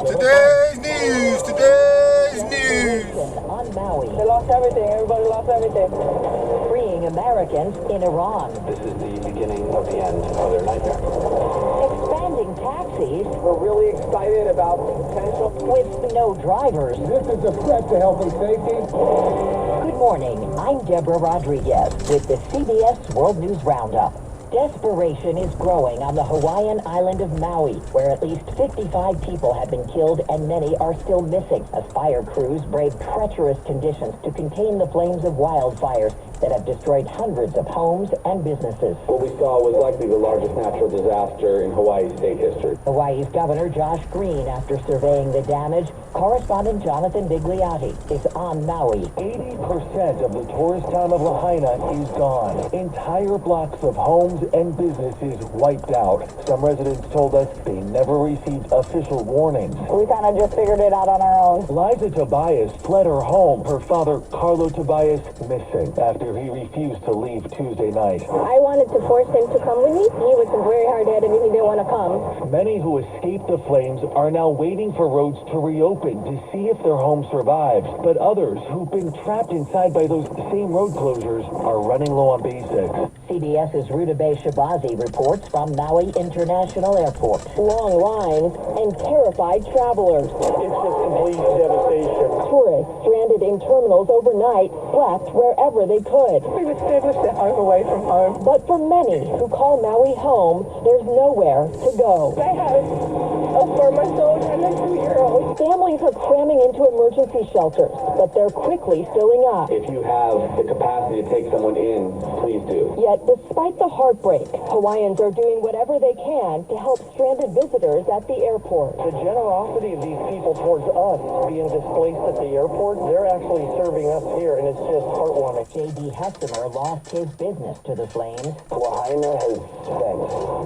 Today's news, today's news. On Maui. They lost everything, everybody lost everything. Freeing Americans in Iran. This is the beginning of the end of their nightmare. Expanding taxis. We're really excited about the potential. With no drivers. This is a threat to health and safety. Good morning, I'm Deborah Rodriguez with the CBS World News Roundup. Desperation is growing on the Hawaiian island of Maui, where at least 55 people have been killed and many are still missing, as fire crews brave treacherous conditions to contain the flames of wildfires that have destroyed hundreds of homes and businesses. What we saw was likely the largest natural disaster in Hawaii state history. Hawaii's Governor Josh Green, after surveying the damage, correspondent Jonathan Bigliotti is on Maui. 80% of the tourist town of Lahaina is gone. Entire blocks of homes and businesses wiped out. Some residents told us they never received official warnings. We kind of just figured it out on our own. Liza Tobias fled her home. Her father, Carlo Tobias, missing after he refused to leave Tuesday night. I wanted to force him to come with me. He was very hard-headed and he didn't want to come. Many who escaped the flames are now waiting for roads to reopen to see if their home survives. But others who've been trapped inside by those same road closures are running low on basics. CBS's Rutabaga Shabazi reports from Maui International Airport. Long lines and terrified travelers. It's just complete devastation. Tourists stranded in terminals overnight slept wherever they could. We would stay with the home away from home. But for many who call Maui home, there's nowhere to go. I have a 4-month-old and a 2-year-old. Families are cramming into emergency shelters, but they're quickly filling up. If you have the capacity to take someone in, please do. Yet, despite the heartbreak, Hawaiians are doing whatever they can to help stranded visitors at the airport. The generosity of these people towards us being displaced at the airport, they're actually serving us here, and it's just heartwarming. J.D. Hessimer lost his business to the flames. Lahaina has spent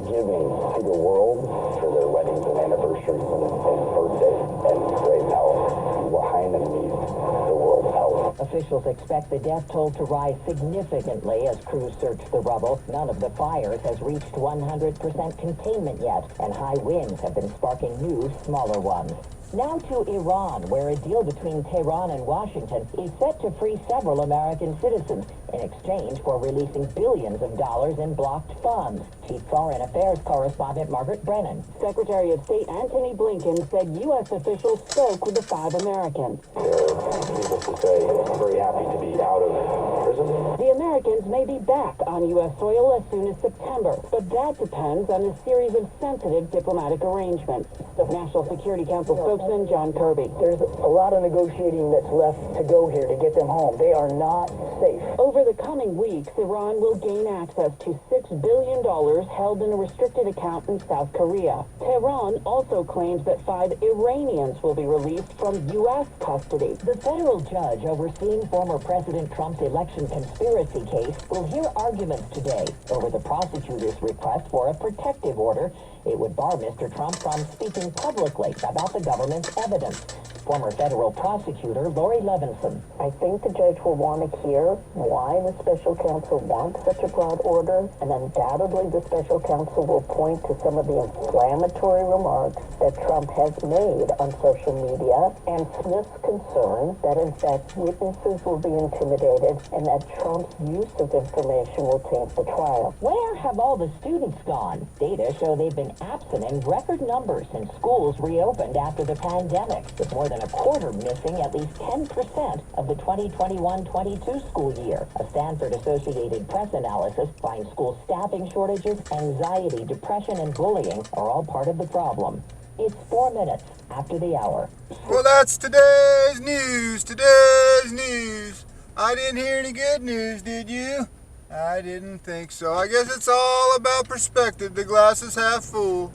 giving to the world for their weddings and anniversaries and birthdays. And right now, Lahaina needs the world's help. Officials expect the death toll to rise significantly as crews search the rubble. None of the fires has reached 100% containment yet, and high winds have been sparking new, smaller ones. Now to Iran, where a deal between Tehran and Washington is set to free several American citizens in exchange for releasing billions of dollars in blocked funds. Chief Foreign Affairs Correspondent Margaret Brennan. Secretary of State Antony Blinken said U.S. officials spoke with the 5 Americans. They're, needless to say, very happy to be out of prison. The Americans may be back on U.S. soil as soon as September, but that depends on a series of sensitive diplomatic arrangements. The National Security Council spokesman John Kirby. There's a lot of negotiating that's left to go here to get them home. They are not safe. Over the coming weeks, Iran will gain access to $6 billion held in a restricted account in South Korea. Tehran also claims that 5 Iranians will be released from U.S. custody. The federal judge overseeing former President Trump's election conspiracy case will hear arguments today over the prosecutor's request for a protective order. It would bar Mr. Trump from speaking publicly about the government's evidence. Former federal prosecutor Lori Levinson. I think the judge will want to hear why the special counsel wants such a broad order, and undoubtedly the special counsel will point to some of the inflammatory remarks that Trump has made on social media, and Smith's concern that in fact witnesses will be intimidated and that Trump's use of information will taint the trial. Where have all the students gone? Data show they've been absent in record numbers since schools reopened after the pandemic, with more than a quarter missing at least 10% of the 2021-22 school year. A Stanford Associated Press analysis finds school staffing shortages, anxiety, depression, and bullying are all part of the problem. It's 4 minutes after the hour. Well, that's today's news, today's news. I didn't hear any good news, did you? I didn't think so. I guess it's all about perspective. The glass is half full.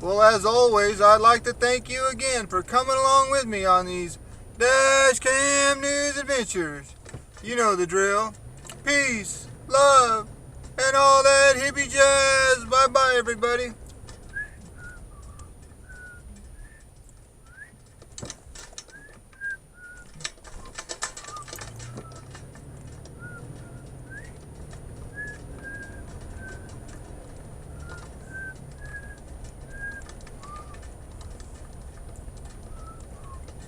Well, as always, I'd like to thank you again for coming along with me on these Dash Cam News adventures. You know the drill. Peace, love, and all that hippie jazz. Bye-bye, everybody.